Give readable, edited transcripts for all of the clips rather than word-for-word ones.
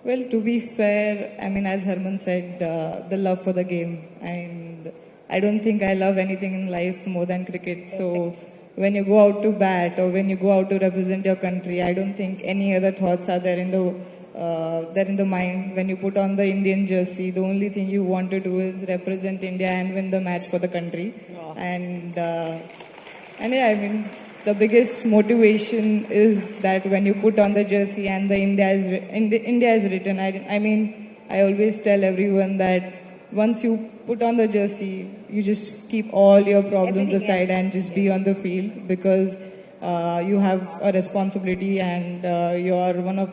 Well, to be fair, I mean, as Herman said, the love for the game. And I don't think I love anything in life more than cricket. So when you go out to bat or when you go out to represent your country, I don't think any other thoughts are there in the mind. When you put on the Indian jersey, the only thing you want to do is represent India and win the match for the country. And and yeah, I mean, the biggest motivation is that when you put on the jersey and the India is written. I mean, I always tell everyone that once you put on the jersey, you just keep all your problems Everything aside else. and just be on the field because you have a responsibility and you are one of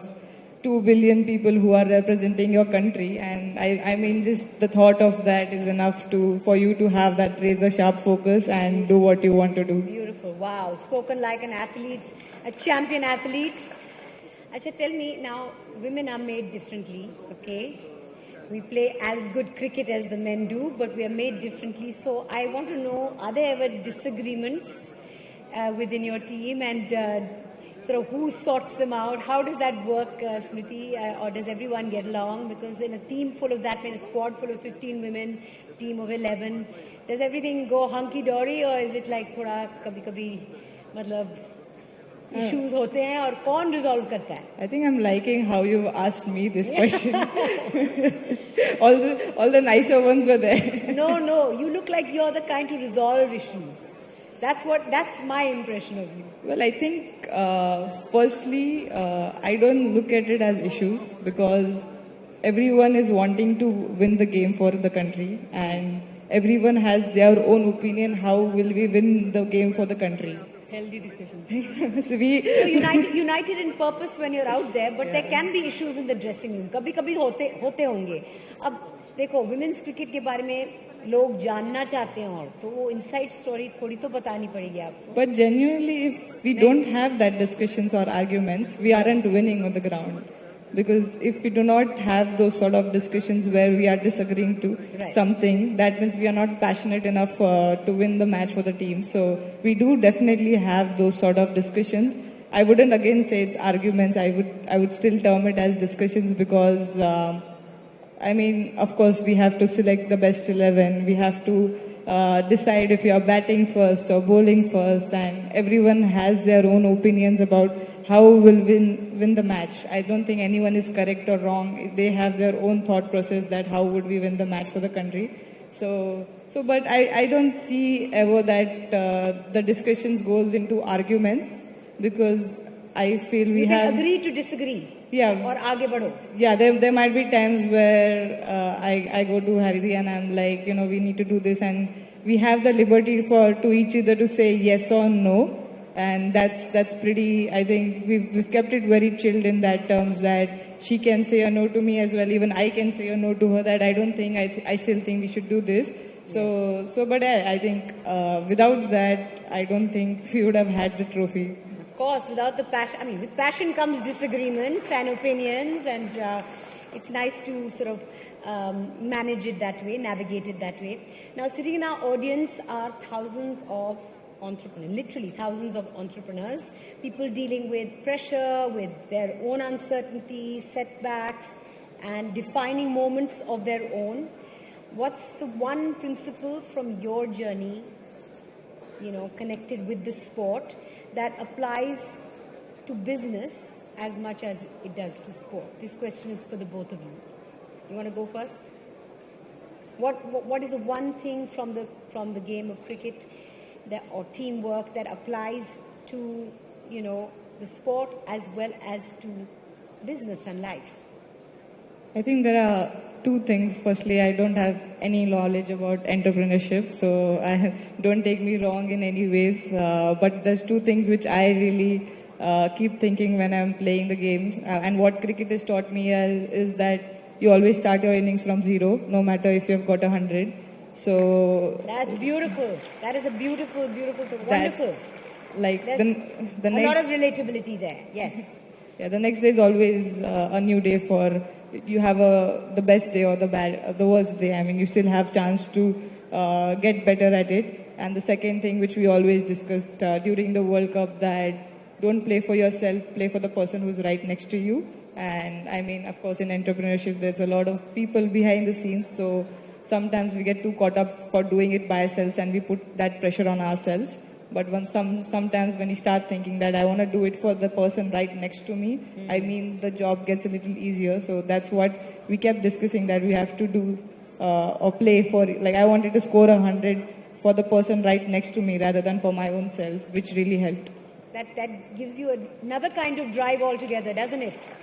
2 billion people who are representing your country. And I mean, just the thought of that is enough for you to have that razor sharp focus and do what you want to do. Beautiful. Wow. Spoken like an athlete, a champion athlete. Acha, tell me now, women are made differently, okay? We play as good cricket as the men do, but we are made differently. So I want to know, are there ever disagreements within your team and sort of who sorts them out? How does that work, Smriti? Or does everyone get along? Because in a team full of that many, a squad full of 15 women, team of 11, does everything go hunky-dory or is it like थोड़ा कभी-कभी मतलब issues होते हैं और कौन resolve करता है? I think I'm liking how you asked me this question. all the nicer ones were there. No, you look like you're the kind to resolve issues. That's my impression of you. Well, I think firstly, I don't look at it as issues because everyone is wanting to win the game for the country and everyone has their own opinion how will we win the game for the country. Healthy discussion. So So united in purpose when you're out there, but there can be issues in the dressing room. कभी-कभी होते होंगे. अब देखो, women's cricket के बारे में लोग जानना चाहते हैं और तो वो inside story थोड़ी तो बतानी पड़ेगी आपको. But genuinely, if we don't have that discussions or arguments, we aren't winning on the ground. Because if we do not have those sort of discussions where we are disagreeing to Right. something, that means we are not passionate enough to win the match for the team. So we do definitely have those sort of discussions. I wouldn't again say it's arguments. I would still term it as discussions because I mean, of course, we have to select the best 11. We have to decide if you are batting first or bowling first, and everyone has their own opinions about how will win the match. I don't think anyone is correct or wrong. They have their own thought process that how would we win the match for the country. But I don't see ever that the discussions goes into arguments because I feel we You have. can agree to disagree. Yeah. और आगे बढ़ो. Yeah, there might be times where I go to Haridi and I'm like, you know, we need to do this, and we have the liberty to each other to say yes or no, and that's pretty. I think we've kept it very chilled in that terms that she can say a no to me as well. Even I can say a no to her that I don't think I still think we should do this. But I think without that, I don't think we would have had the trophy. Of course, without the passion, I mean, with passion comes disagreements and opinions, and it's nice to sort of manage it that way, navigate it that way. Now, sitting in our audience are thousands of entrepreneurs, literally thousands of entrepreneurs, people dealing with pressure, with their own uncertainties, setbacks, and defining moments of their own. What's the one principle from your journey, you know, connected with the sport that applies to business as much as it does to sport? This question is for the both of you. You want to go first? What is the one thing from the game of cricket or teamwork that applies to, you know, the sport as well as to business and life? I think there are two things. Firstly, I don't have any knowledge about entrepreneurship, so don't take me wrong in any ways. But there's two things which I really keep thinking when I'm playing the game. And what cricket has taught me is that you always start your innings from zero, no matter if you've got 100. So that's beautiful. That is a beautiful, beautiful, wonderful. Like There's the a next, lot of relatability there. Yes. yeah, the next day is always a new day for you have the best day or the worst day. I mean, you still have chance to get better at it. And the second thing which we always discussed during the World Cup that don't play for yourself, play for the person who's right next to you. And I mean, of course, in entrepreneurship, there's a lot of people behind the scenes. So sometimes we get too caught up for doing it by ourselves and we put that pressure on ourselves. But sometimes when you start thinking that I want to do it for the person right next to me, I mean, the job gets a little easier. So that's what we kept discussing, that we have to do or play for. Like, I wanted to score 100 for the person right next to me rather than for my own self, which really helped. That gives you another kind of drive altogether, doesn't it?